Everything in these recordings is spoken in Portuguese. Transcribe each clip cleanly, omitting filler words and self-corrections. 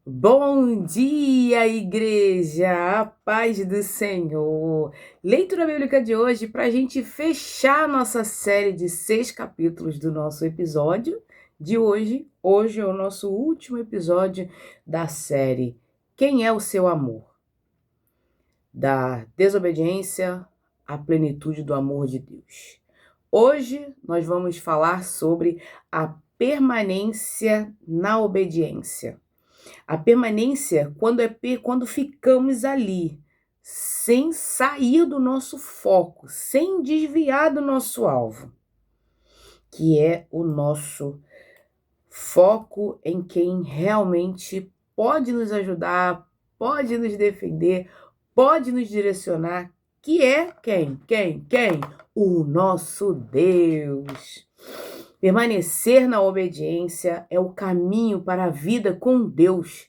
Bom dia, igreja! A paz do Senhor! Leitura bíblica de hoje para a gente fechar nossa série de 6 capítulos do nosso episódio de hoje. Hoje é o nosso último episódio da série Quem é o seu amor? Da desobediência à plenitude do amor de Deus. Hoje nós vamos falar sobre a permanência na obediência. A permanência quando ficamos ali, sem sair do nosso foco, sem desviar do nosso alvo, que é o nosso foco em quem realmente pode nos ajudar, pode nos defender, pode nos direcionar, que é quem? O nosso Deus. Permanecer na obediência é o caminho para a vida com Deus.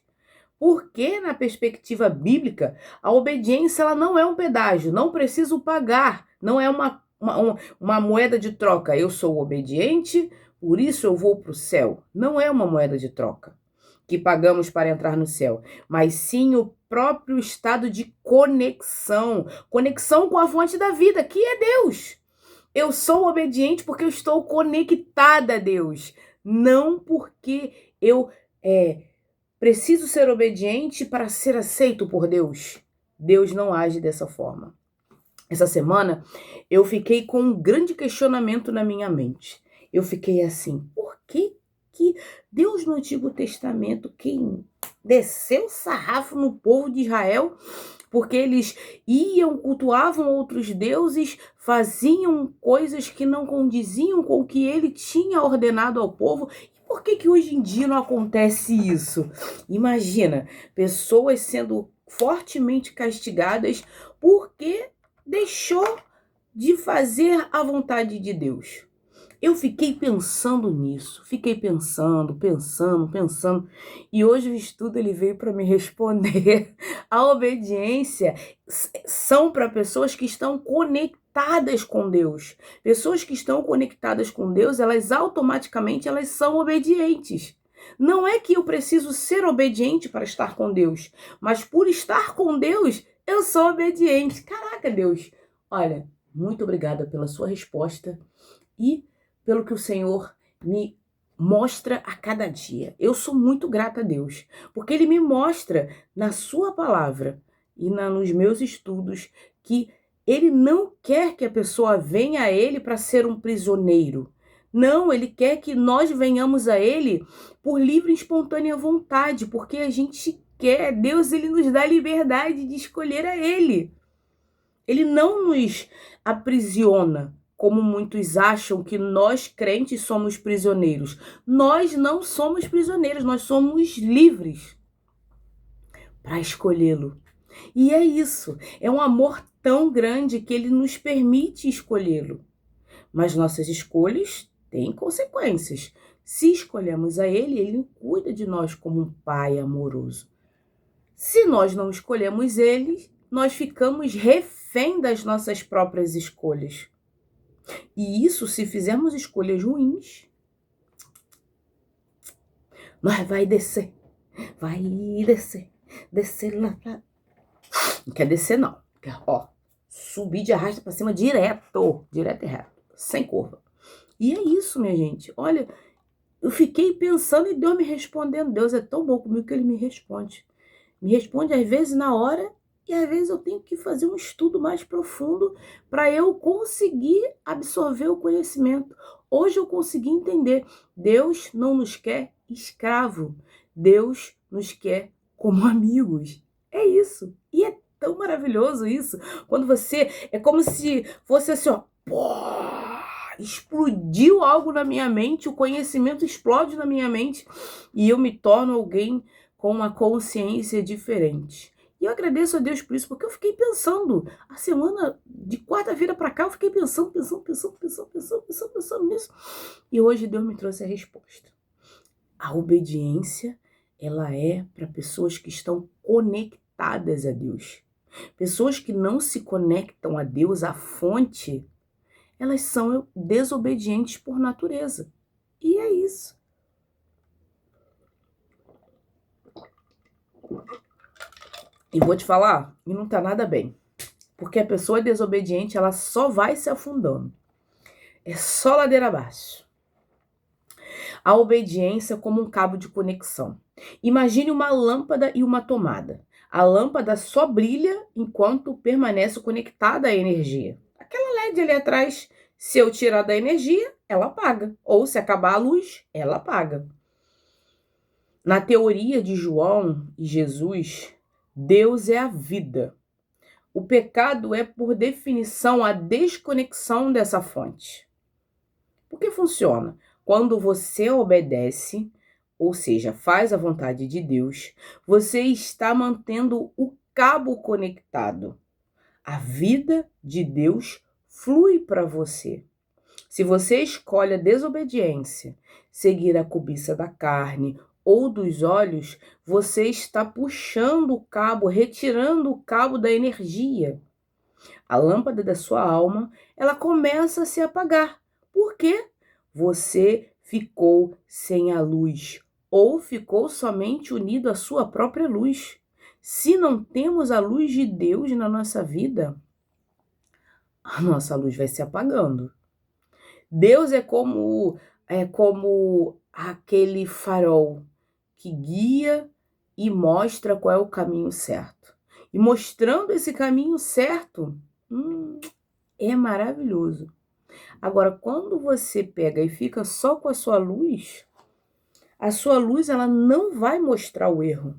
Porque, na perspectiva bíblica, a obediência ela não é um pedágio, não preciso pagar, não é uma moeda de troca. Eu sou obediente, por isso eu vou para o céu. Não é uma moeda de troca que pagamos para entrar no céu, mas sim o próprio estado de conexão com a fonte da vida, que é Deus. Eu sou obediente porque eu estou conectada a Deus, não porque eu preciso ser obediente para ser aceito por Deus. Deus não age dessa forma. Essa semana eu fiquei com um grande questionamento na minha mente. Eu fiquei assim, por que Deus no Antigo Testamento, quem desceu o sarrafo no povo de Israel, porque eles cultuavam outros deuses, faziam coisas que não condiziam com o que ele tinha ordenado ao povo. E por que hoje em dia não acontece isso? Imagina, pessoas sendo fortemente castigadas porque deixou de fazer a vontade de Deus. Eu fiquei pensando nisso, fiquei pensando, e hoje o estudo ele veio para me responder. A obediência são para pessoas que estão conectadas com Deus. Pessoas que estão conectadas com Deus, elas automaticamente elas são obedientes. Não é que eu preciso ser obediente para estar com Deus, mas por estar com Deus, eu sou obediente. Caraca, Deus. Olha, muito obrigada pela sua resposta e pelo que o Senhor me mostra a cada dia. Eu sou muito grata a Deus, porque Ele me mostra na sua palavra e nos meus estudos que Ele não quer que a pessoa venha a Ele para ser um prisioneiro. Não, Ele quer que nós venhamos a Ele por livre e espontânea vontade, porque a gente quer. Deus, Ele nos dá liberdade de escolher a Ele. Ele não nos aprisiona, como muitos acham que nós crentes somos prisioneiros. Nós não somos prisioneiros, nós somos livres para escolhê-lo. E é isso, é um amor tão grande que ele nos permite escolhê-lo. Mas nossas escolhas têm consequências. Se escolhemos a ele, ele cuida de nós como um pai amoroso. Se nós não escolhemos ele, nós ficamos refém das nossas próprias escolhas. E isso, se fizermos escolhas ruins, nós vai descer lá. Não quer descer não, quer, subir de arrasta para cima direto e reto, sem curva. E é isso, minha gente. Olha, eu fiquei pensando e Deus me respondendo. Deus é tão bom comigo que ele me responde. Me responde às vezes na hora e às vezes eu tenho que fazer um estudo mais profundo para eu conseguir absorver o conhecimento. Hoje eu consegui entender. Deus não nos quer escravo. Deus nos quer como amigos. É isso. E é tão maravilhoso isso. Quando você... É como se fosse assim, explodiu algo na minha mente, o conhecimento explode na minha mente e eu me torno alguém com uma consciência diferente. E eu agradeço a Deus por isso, porque eu fiquei pensando, a semana de quarta-feira para cá, eu fiquei pensando nisso. E hoje Deus me trouxe a resposta. A obediência, ela é para pessoas que estão conectadas a Deus. Pessoas que não se conectam a Deus, à fonte, elas são desobedientes por natureza. E é isso. E vou te falar, e não tá nada bem. Porque a pessoa desobediente, ela só vai se afundando. É só ladeira abaixo. A obediência como um cabo de conexão. Imagine uma lâmpada e uma tomada. A lâmpada só brilha enquanto permanece conectada à energia. Aquela LED ali atrás, se eu tirar da energia, ela apaga. Ou se acabar a luz, ela apaga. Na teoria de João e Jesus, Deus é a vida. O pecado é, por definição, a desconexão dessa fonte. Por que funciona? Quando você obedece, ou seja, faz a vontade de Deus, você está mantendo o cabo conectado. A vida de Deus flui para você. Se você escolhe a desobediência, seguir a cobiça da carne ou dos olhos, você está puxando o cabo, retirando o cabo da energia. A lâmpada da sua alma, ela começa a se apagar. Por quê? Você ficou sem a luz ou ficou somente unido à sua própria luz. Se não temos a luz de Deus na nossa vida, a nossa luz vai se apagando. Deus é como aquele farol que guia e mostra qual é o caminho certo. E mostrando esse caminho certo, é maravilhoso. Agora, quando você pega e fica só com a sua luz ela não vai mostrar o erro.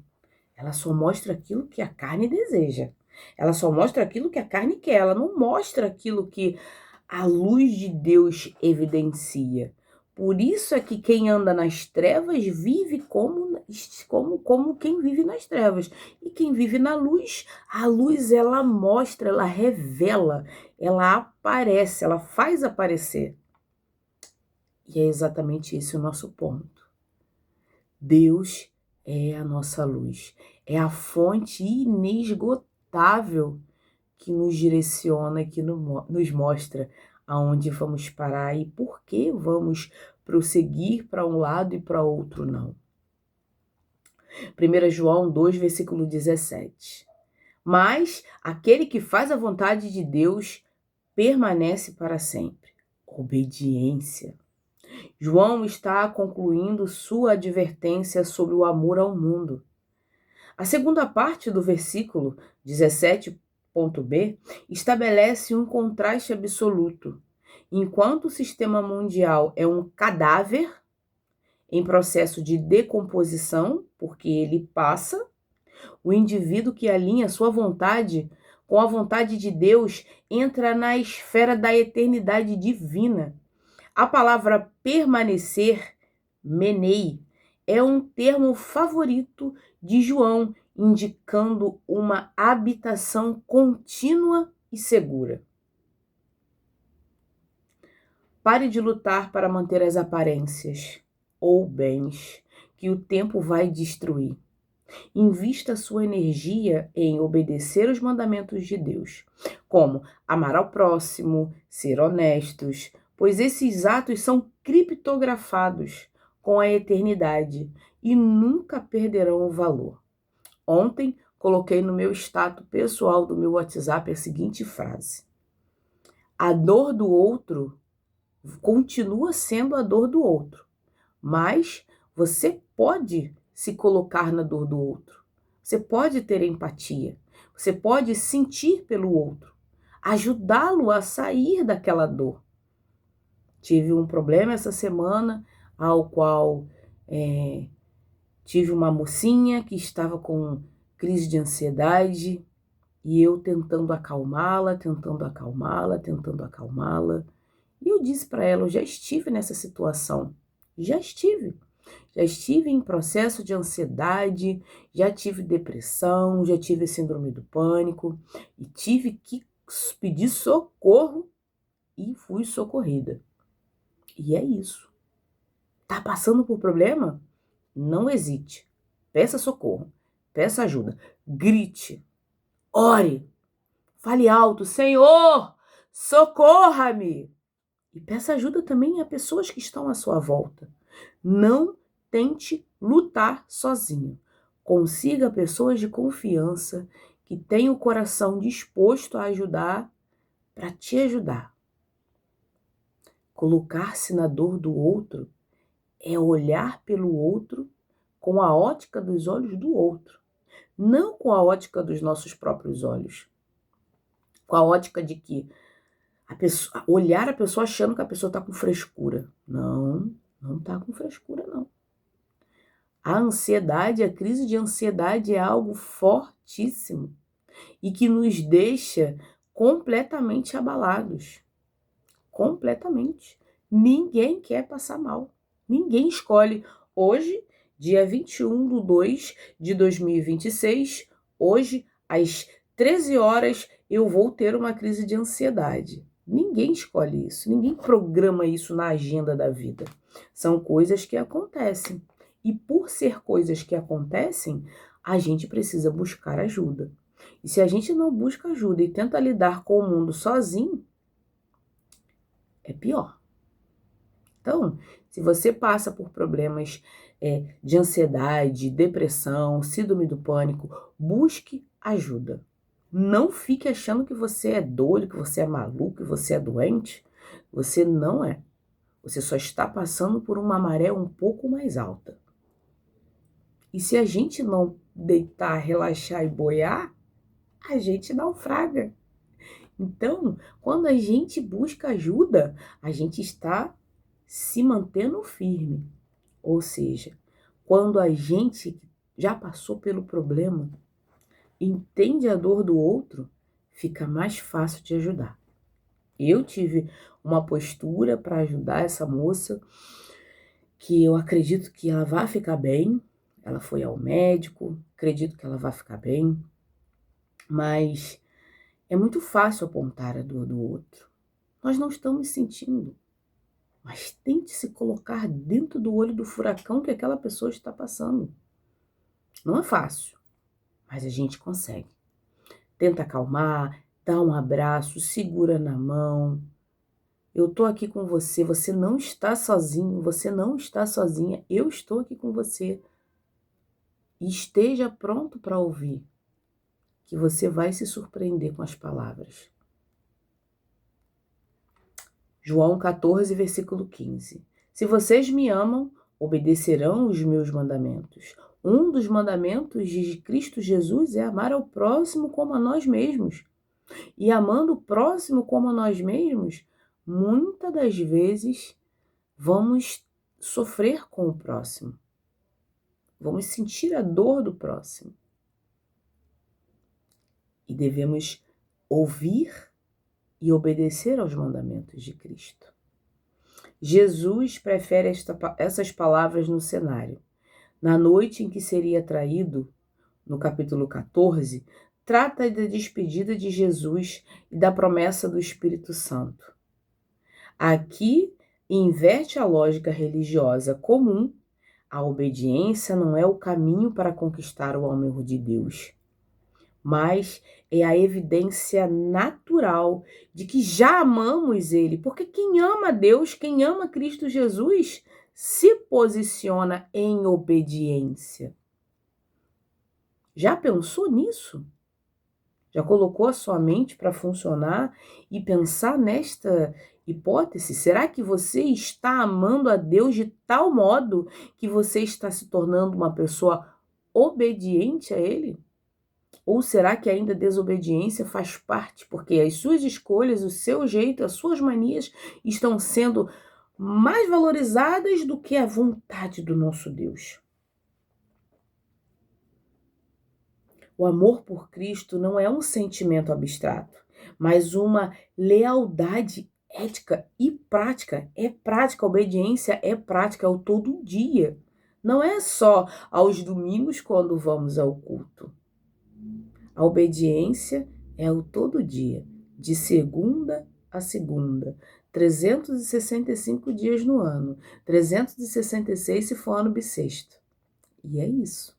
Ela só mostra aquilo que a carne deseja. Ela só mostra aquilo que a carne quer. Ela não mostra aquilo que a luz de Deus evidencia. Por isso é que quem anda nas trevas vive como quem vive nas trevas. E quem vive na luz, a luz ela mostra, ela revela, ela aparece, ela faz aparecer. E é exatamente esse o nosso ponto. Deus é a nossa luz, é a fonte inesgotável que nos direciona, que nos mostra aonde vamos parar e por que vamos prosseguir para um lado e para outro não. 1 João 2, versículo 17. Mas aquele que faz a vontade de Deus permanece para sempre. Obediência. João está concluindo sua advertência sobre o amor ao mundo. A segunda parte do versículo 17.b estabelece um contraste absoluto. Enquanto o sistema mundial é um cadáver em processo de decomposição, porque ele passa, o indivíduo que alinha sua vontade com a vontade de Deus entra na esfera da eternidade divina. A palavra permanecer, menei, é um termo favorito de João, indicando uma habitação contínua e segura. Pare de lutar para manter as aparências ou bens que o tempo vai destruir. Invista sua energia em obedecer os mandamentos de Deus, como amar ao próximo, ser honestos, pois esses atos são criptografados com a eternidade e nunca perderão o valor. Ontem, coloquei no meu status pessoal do meu WhatsApp a seguinte frase: a dor do outro continua sendo a dor do outro, mas você pode se colocar na dor do outro. Você pode ter empatia. Você pode sentir pelo outro, ajudá-lo a sair daquela dor. Tive um problema essa semana, ao qual tive uma mocinha que estava com crise de ansiedade e eu tentando acalmá-la. E eu disse para ela, eu já estive nessa situação, já estive em processo de ansiedade, já tive depressão, já tive síndrome do pânico e tive que pedir socorro e fui socorrida. E é isso. Tá passando por problema? Não hesite. Peça socorro, peça ajuda, grite, ore, fale alto, Senhor, socorra-me. E peça ajuda também a pessoas que estão à sua volta. Não tente lutar sozinho. Consiga pessoas de confiança que tenham o coração disposto a ajudar para te ajudar. Colocar-se na dor do outro é olhar pelo outro com a ótica dos olhos do outro, não com a ótica dos nossos próprios olhos. Com a ótica de que olhar a pessoa achando que a pessoa está com frescura. Não, não está com frescura, não. A ansiedade, a crise de ansiedade é algo fortíssimo e que nos deixa completamente abalados. Completamente. Ninguém quer passar mal. Ninguém escolhe. Hoje, dia 21/2/2026, hoje, às 13 horas, eu vou ter uma crise de ansiedade. Ninguém escolhe isso. Ninguém programa isso na agenda da vida. São coisas que acontecem. E por ser coisas que acontecem, a gente precisa buscar ajuda. E se a gente não busca ajuda e tenta lidar com o mundo sozinho, é pior. Então, se você passa por problemas de ansiedade, depressão, síndrome do pânico, busque ajuda. Não fique achando que você é doido, que você é maluco, que você é doente. Você não é. Você só está passando por uma maré um pouco mais alta. E se a gente não deitar, relaxar e boiar, a gente naufraga. Então, quando a gente busca ajuda, a gente está se mantendo firme. Ou seja, quando a gente já passou pelo problema, entende a dor do outro, fica mais fácil de ajudar. Eu tive uma postura para ajudar essa moça, que eu acredito que ela vai ficar bem. Ela foi ao médico, acredito que ela vai ficar bem, mas é muito fácil apontar a dor do outro. Nós não estamos sentindo, mas tente se colocar dentro do olho do furacão que aquela pessoa está passando. Não é fácil, mas a gente consegue. Tenta acalmar, dá um abraço, segura na mão. Eu estou aqui com você, você não está sozinho, você não está sozinha, eu estou aqui com você. E esteja pronto para ouvir, que você vai se surpreender com as palavras. João 14, versículo 15. Se vocês me amam, obedecerão os meus mandamentos. Um dos mandamentos de Cristo Jesus é amar ao próximo como a nós mesmos. E amando o próximo como a nós mesmos, muitas das vezes vamos sofrer com o próximo. Vamos sentir a dor do próximo. E devemos ouvir e obedecer aos mandamentos de Cristo. Jesus prefere essas palavras no cenário. Na noite em que seria traído, no capítulo 14, trata da despedida de Jesus e da promessa do Espírito Santo. Aqui inverte a lógica religiosa comum. A obediência não é o caminho para conquistar o amor de Deus, mas é a evidência natural de que já amamos Ele, porque quem ama Deus, quem ama Cristo Jesus, se posiciona em obediência. Já pensou nisso? Já colocou a sua mente para funcionar e pensar nesta hipótese? Será que você está amando a Deus de tal modo que você está se tornando uma pessoa obediente a Ele? Ou será que ainda a desobediência faz parte, porque as suas escolhas, o seu jeito, as suas manias estão sendo mais valorizadas do que a vontade do nosso Deus? O amor por Cristo não é um sentimento abstrato, mas uma lealdade ética e prática. É prática, a obediência é prática, é o todo dia. Não é só aos domingos quando vamos ao culto. A obediência é o todo dia, de segunda a segunda, 365 dias no ano, 366 se for ano bissexto. E é isso.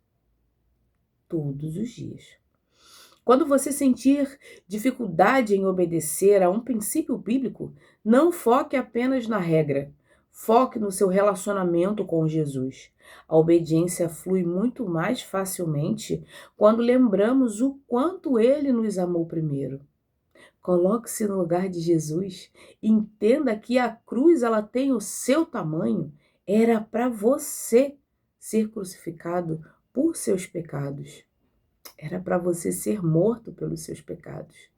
Todos os dias. Quando você sentir dificuldade em obedecer a um princípio bíblico, não foque apenas na regra. Foque no seu relacionamento com Jesus. A obediência flui muito mais facilmente quando lembramos o quanto ele nos amou primeiro. Coloque-se no lugar de Jesus. Entenda que a cruz ela tem o seu tamanho. Era para você ser crucificado por seus pecados. Era para você ser morto pelos seus pecados.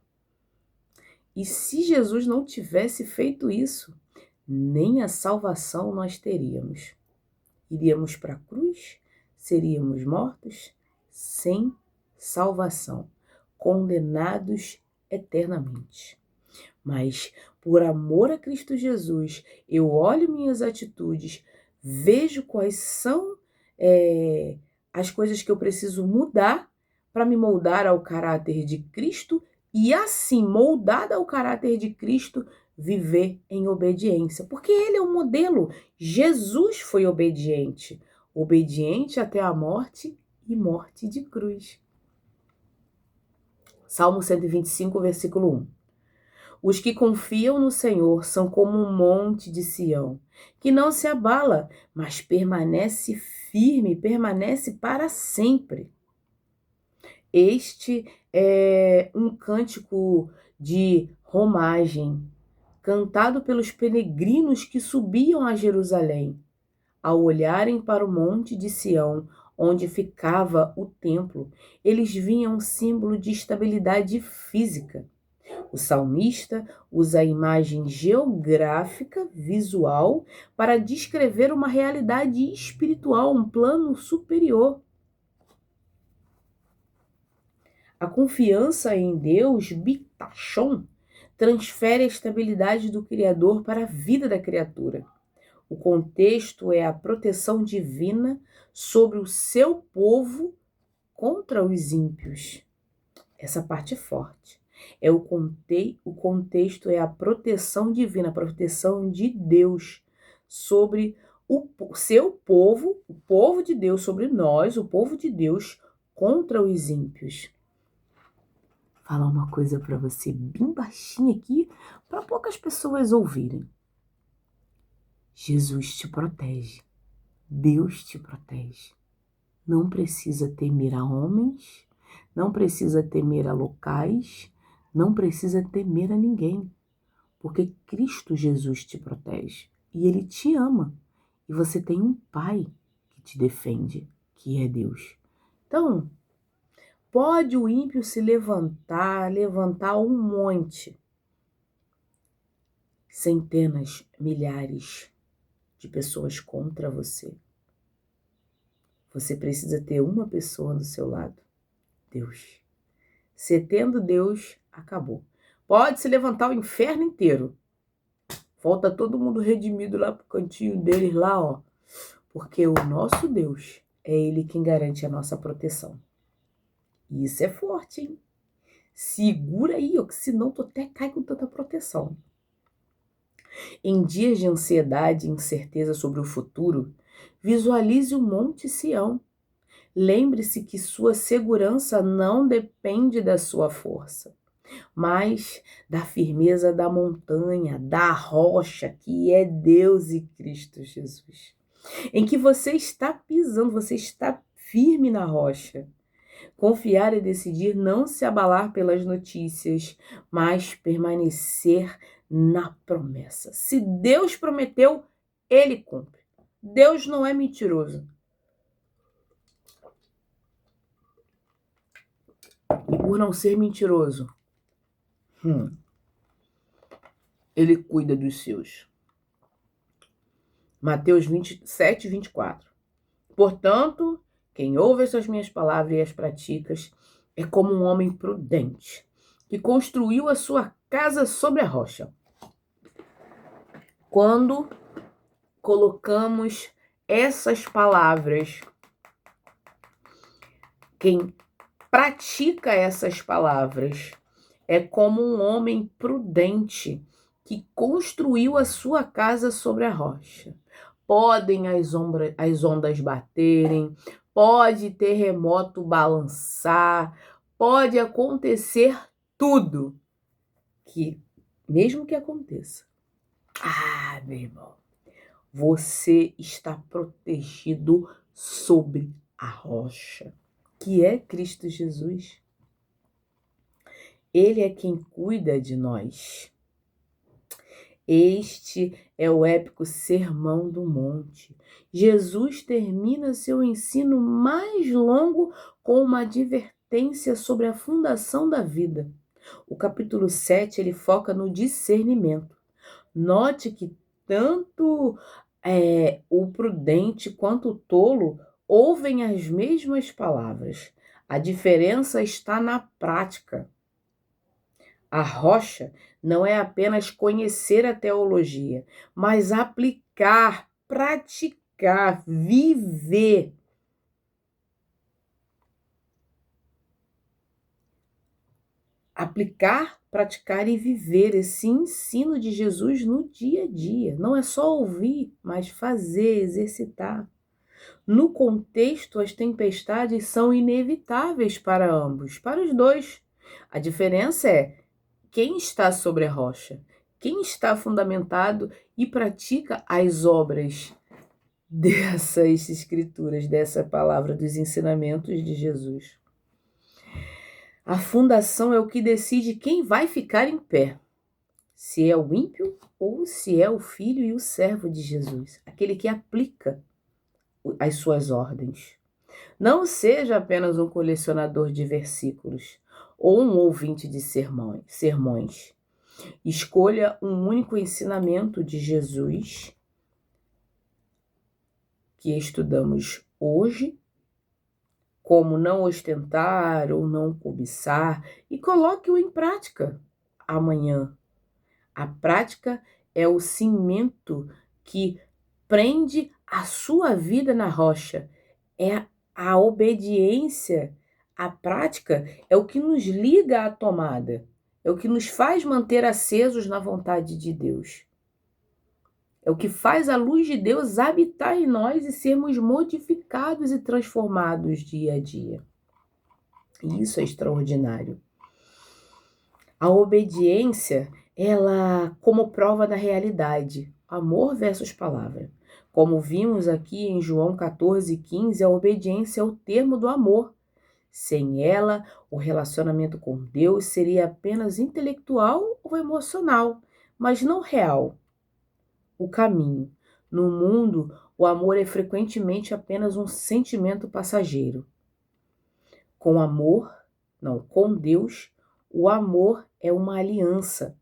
E se Jesus não tivesse feito isso, nem a salvação nós teríamos. Iríamos para a cruz, seríamos mortos, sem salvação, condenados eternamente. Mas, por amor a Cristo Jesus, eu olho minhas atitudes, vejo quais são as coisas que eu preciso mudar para me moldar ao caráter de Cristo e, assim, moldada ao caráter de Cristo, viver em obediência. Porque ele é o modelo. Jesus foi obediente. Obediente até a morte e morte de cruz. Salmo 125, versículo 1. Os que confiam no Senhor são como um monte de Sião, que não se abala, mas permanece firme, permanece para sempre. Este é um cântico de romagem, cantado pelos peregrinos que subiam a Jerusalém. Ao olharem para o monte de Sião, onde ficava o templo, eles viam um símbolo de estabilidade física. O salmista usa a imagem geográfica, visual, para descrever uma realidade espiritual, um plano superior. A confiança em Deus, bitachon, transfere a estabilidade do Criador para a vida da criatura. O contexto é a proteção divina sobre o seu povo contra os ímpios. Essa parte é forte. O contexto é a proteção divina, a proteção de Deus sobre o seu povo, o povo de Deus sobre nós, o povo de Deus contra os ímpios. Vou falar uma coisa para você bem baixinho aqui, para poucas pessoas ouvirem. Jesus te protege. Deus te protege. Não precisa temer a homens, não precisa temer a locais, não precisa temer a ninguém, porque Cristo Jesus te protege e Ele te ama. E você tem um Pai que te defende, que é Deus. Então, pode o ímpio se levantar um monte, centenas, milhares de pessoas contra você. Você precisa ter uma pessoa do seu lado, Deus. Você tendo Deus, acabou. Pode se levantar o inferno inteiro. Volta todo mundo redimido lá pro cantinho deles lá, ó. Porque o nosso Deus é Ele quem garante a nossa proteção. E isso é forte, hein? Segura aí, ó, que senão tu até cai com tanta proteção. Em dias de ansiedade e incerteza sobre o futuro, visualize o Monte Sião. Lembre-se que sua segurança não depende da sua força, mas da firmeza da montanha, da rocha que é Deus e Cristo Jesus. Em que você está pisando, você está firme na rocha. Confiar é decidir não se abalar pelas notícias, mas permanecer na promessa. Se Deus prometeu, Ele cumpre. Deus não é mentiroso. E por não ser mentiroso, Ele cuida dos seus. Mateus 27, 24. Portanto, quem ouve essas minhas palavras e as pratica é como um homem prudente, que construiu a sua casa sobre a rocha. Quando colocamos essas palavras, quem pratica essas palavras é como um homem prudente que construiu a sua casa sobre a rocha. Podem as ondas baterem, pode terremoto balançar, pode acontecer tudo, que mesmo que aconteça. Meu irmão, Você está protegido sobre a rocha, que é Cristo Jesus. Ele é quem cuida de nós. Este é o épico Sermão do Monte. Jesus termina seu ensino mais longo com uma advertência sobre a fundação da vida. O capítulo 7 ele foca no discernimento. Note que tanto o prudente quanto o tolo ouvem as mesmas palavras. A diferença está na prática. A rocha não é apenas conhecer a teologia, mas aplicar, praticar, viver. Aplicar, praticar e viver esse ensino de Jesus no dia a dia. Não é só ouvir, mas fazer, exercitar. No contexto, as tempestades são inevitáveis para ambos, para os dois. A diferença é quem está sobre a rocha, quem está fundamentado e pratica as obras dessas escrituras, dessa palavra, dos ensinamentos de Jesus. A fundação é o que decide quem vai ficar em pé, se é o ímpio ou se é o filho e o servo de Jesus, aquele que aplica as suas ordens. Não seja apenas um colecionador de versículos ou um ouvinte de sermões. Escolha um único ensinamento de Jesus que estudamos hoje, como não ostentar ou não cobiçar, e coloque-o em prática amanhã. A prática é o cimento que prende a sua vida na rocha. É a obediência, a prática é o que nos liga à tomada, é o que nos faz manter acesos na vontade de Deus. É o que faz a luz de Deus habitar em nós e sermos modificados e transformados dia a dia. E isso é extraordinário. A obediência, ela como prova da realidade. Amor versus palavra. Como vimos aqui em João 14:15, a obediência é o termo do amor. Sem ela, o relacionamento com Deus seria apenas intelectual ou emocional, mas não real. O caminho. No mundo, o amor é frequentemente apenas um sentimento passageiro. Com Deus, o amor é uma aliança.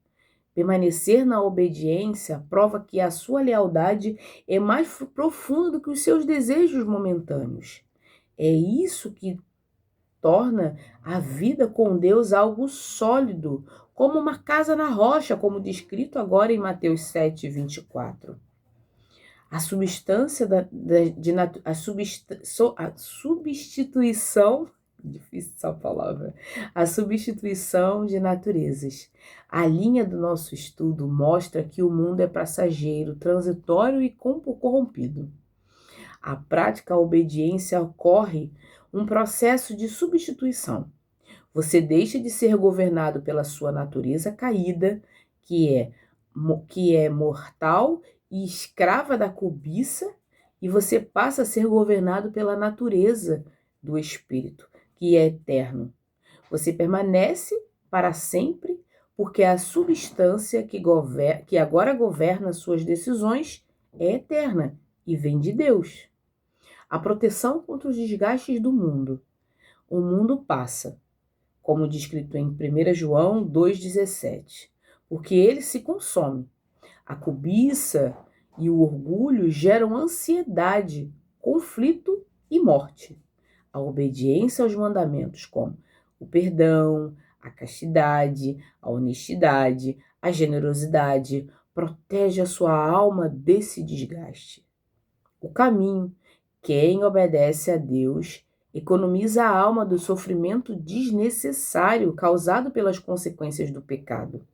Permanecer na obediência prova que a sua lealdade é mais profunda do que os seus desejos momentâneos. É isso que torna a vida com Deus algo sólido, como uma casa na rocha, como descrito agora em Mateus 7:24. A substituição, difícil essa palavra, a substituição de naturezas. A linha do nosso estudo mostra que o mundo é passageiro, transitório e corrompido. A prática, a obediência ocorre um processo de substituição. Você deixa de ser governado pela sua natureza caída, que é mortal e escrava da cobiça, e você passa a ser governado pela natureza do Espírito, que é eterno. Você permanece para sempre, porque a substância que agora governa suas decisões é eterna e vem de Deus. A proteção contra os desgastes do mundo. O mundo passa, como descrito em 1 João 2,17, porque ele se consome. A cobiça e o orgulho geram ansiedade, conflito e morte. A obediência aos mandamentos, como o perdão, a castidade, a honestidade, a generosidade, protege a sua alma desse desgaste. O caminho. Quem obedece a Deus economiza a alma do sofrimento desnecessário causado pelas consequências do pecado.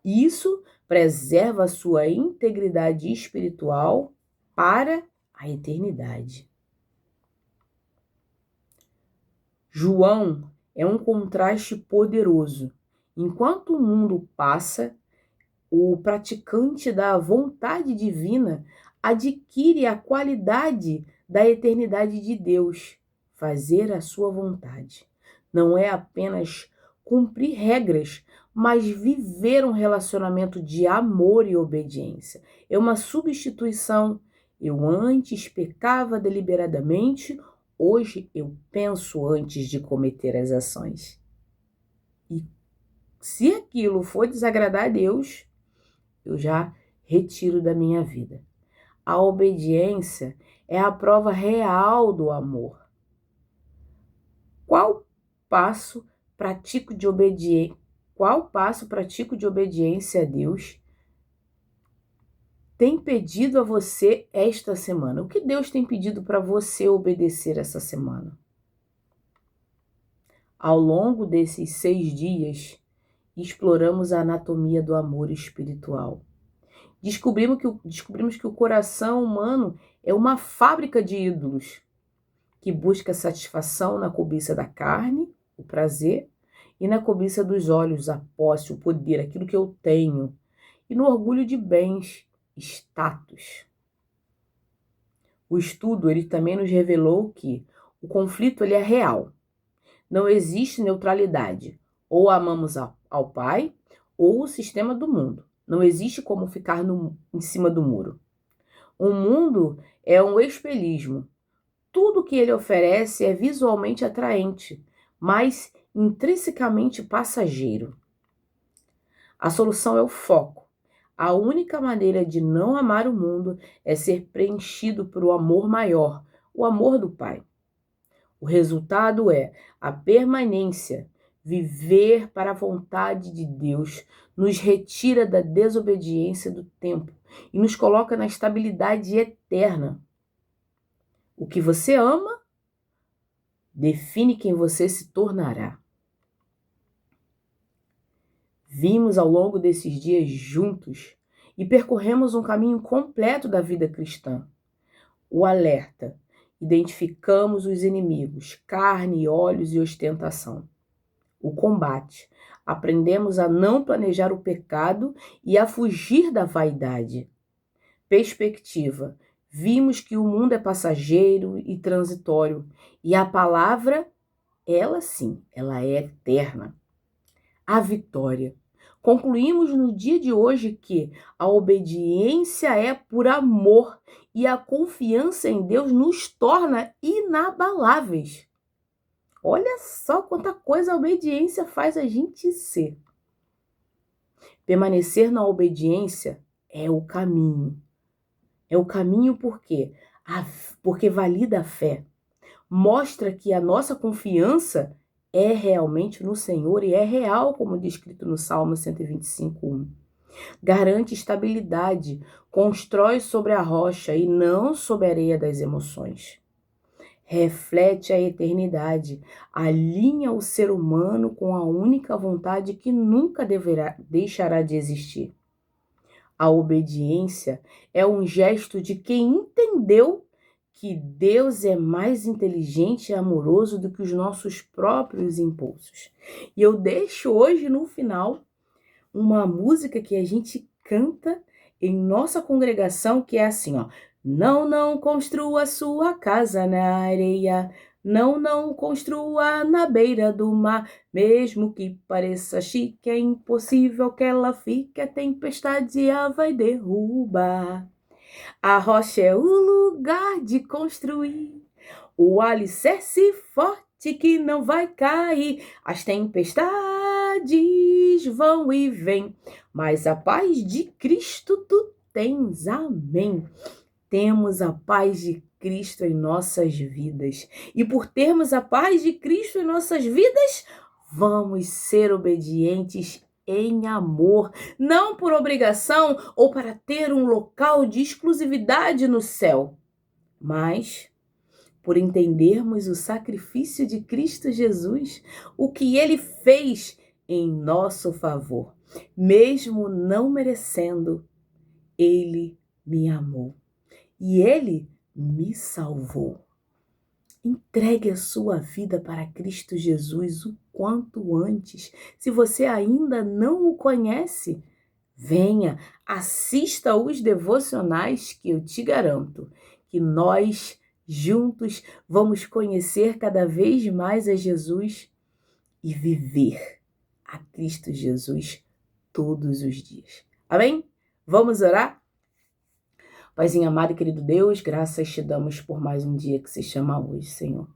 Isso preserva a sua integridade espiritual para a eternidade. João é um contraste poderoso. Enquanto o mundo passa, o praticante da vontade divina adquire a qualidade da eternidade de Deus, fazer a sua vontade. Não é apenas cumprir regras, mas viver um relacionamento de amor e obediência. É uma substituição. Eu antes pecava deliberadamente, hoje eu penso antes de cometer as ações. E se aquilo for desagradar a Deus, eu já retiro da minha vida. A obediência é a prova real do amor. Qual passo pratico de obediência a Deus tem pedido a você esta semana? O que Deus tem pedido para você obedecer essa semana? Ao longo desses 6 dias, exploramos a anatomia do amor espiritual. Descobrimos que o coração humano é uma fábrica de ídolos que busca satisfação na cobiça da carne, o prazer, e na cobiça dos olhos, a posse, o poder, aquilo que eu tenho, e no orgulho de bens, status. O estudo ele também nos revelou que o conflito ele é real. Não existe neutralidade. Ou amamos ao Pai ou o sistema do mundo. Não existe como ficar em cima do muro. O mundo é um espelhismo. Tudo que ele oferece é visualmente atraente, mas intrinsecamente passageiro. A solução é o foco. A única maneira de não amar o mundo é ser preenchido por o amor maior, o amor do Pai. O resultado é a permanência. Viver para a vontade de Deus nos retira da desobediência do tempo e nos coloca na estabilidade eterna. O que você ama define quem você se tornará. Vimos ao longo desses dias juntos e percorremos um caminho completo da vida cristã. O alerta. Identificamos os inimigos, carne, olhos e ostentação. O combate. Aprendemos a não planejar o pecado e a fugir da vaidade. Perspectiva. Vimos que o mundo é passageiro e transitório, e a palavra, ela sim, ela é eterna. A vitória. Concluímos no dia de hoje que a obediência é por amor e a confiança em Deus nos torna inabaláveis. Olha só quanta coisa a obediência faz a gente ser. Permanecer na obediência é o caminho. É o caminho por quê? Porque valida a fé. Mostra que a nossa confiança é realmente no Senhor e é real, como descrito no Salmo 125:1. Garante estabilidade, constrói sobre a rocha e não sobre a areia das emoções. Reflete a eternidade, alinha o ser humano com a única vontade que nunca deixará de existir. A obediência é um gesto de quem entendeu que Deus é mais inteligente e amoroso do que os nossos próprios impulsos. E eu deixo hoje no final uma música que a gente canta em nossa congregação, que é assim, ó. Não construa sua casa na areia, não construa na beira do mar, mesmo que pareça chique, é impossível que ela fique, a tempestade a vai derrubar. A rocha é o lugar de construir, o alicerce forte que não vai cair. As tempestades vão e vêm, mas a paz de Cristo tu tens. Amém. Temos a paz de Cristo em nossas vidas. E por termos a paz de Cristo em nossas vidas, vamos ser obedientes em amor, não por obrigação ou para ter um local de exclusividade no céu, mas por entendermos o sacrifício de Cristo Jesus, o que ele fez em nosso favor. Mesmo não merecendo, ele me amou e ele me salvou. Entregue a sua vida para Cristo Jesus o quanto antes. Se você ainda não o conhece, Venha, assista os devocionais que eu te garanto que nós juntos vamos conhecer cada vez mais a Jesus e viver a Cristo Jesus todos os dias. Amém? Vamos orar? Paizinho amado e querido Deus, graças te damos por mais um dia que se chama hoje, Senhor.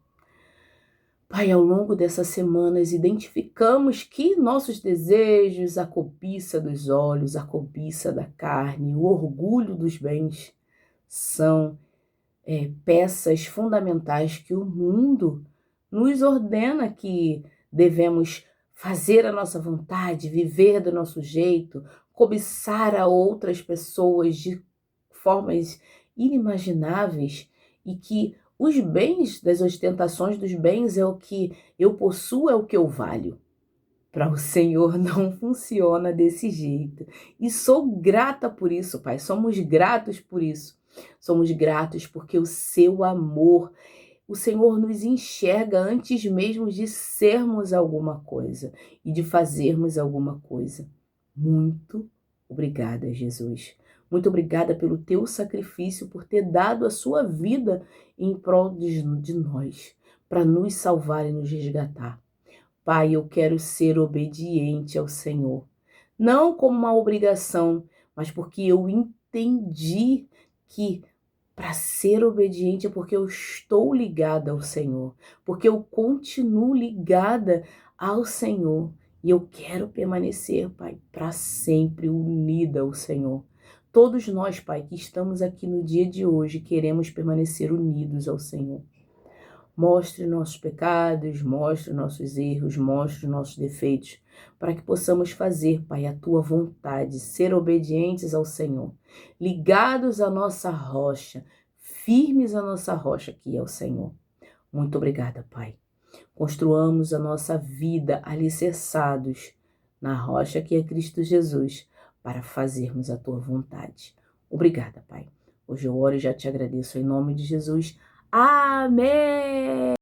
Pai, ao longo dessas semanas, identificamos que nossos desejos, a cobiça dos olhos, a cobiça da carne, o orgulho dos bens, são peças fundamentais que o mundo nos ordena que devemos fazer a nossa vontade, viver do nosso jeito, cobiçar a outras pessoas de formas inimagináveis e que os bens das ostentações dos bens é o que eu possuo, é o que eu valho. Para o Senhor não funciona desse jeito. E sou grata por isso, Pai. Somos gratos por isso. Somos gratos porque o seu amor, o Senhor nos enxerga antes mesmo de sermos alguma coisa e de fazermos alguma coisa. Muito obrigada, Jesus. Muito obrigada pelo teu sacrifício, por ter dado a sua vida em prol de nós, para nos salvar e nos resgatar. Pai, eu quero ser obediente ao Senhor, não como uma obrigação, mas porque eu entendi que para ser obediente é porque eu estou ligada ao Senhor, porque eu continuo ligada ao Senhor e eu quero permanecer, Pai, para sempre unida ao Senhor. Todos nós, Pai, que estamos aqui no dia de hoje, queremos permanecer unidos ao Senhor. Mostre nossos pecados, mostre nossos erros, mostre nossos defeitos, para que possamos fazer, Pai, a Tua vontade, ser obedientes ao Senhor, ligados à nossa rocha, firmes à nossa rocha, que é o Senhor. Muito obrigada, Pai. Construamos a nossa vida alicerçados na rocha que é Cristo Jesus, para fazermos a Tua vontade. Obrigada, Pai. Hoje eu oro e já te agradeço em nome de Jesus. Amém!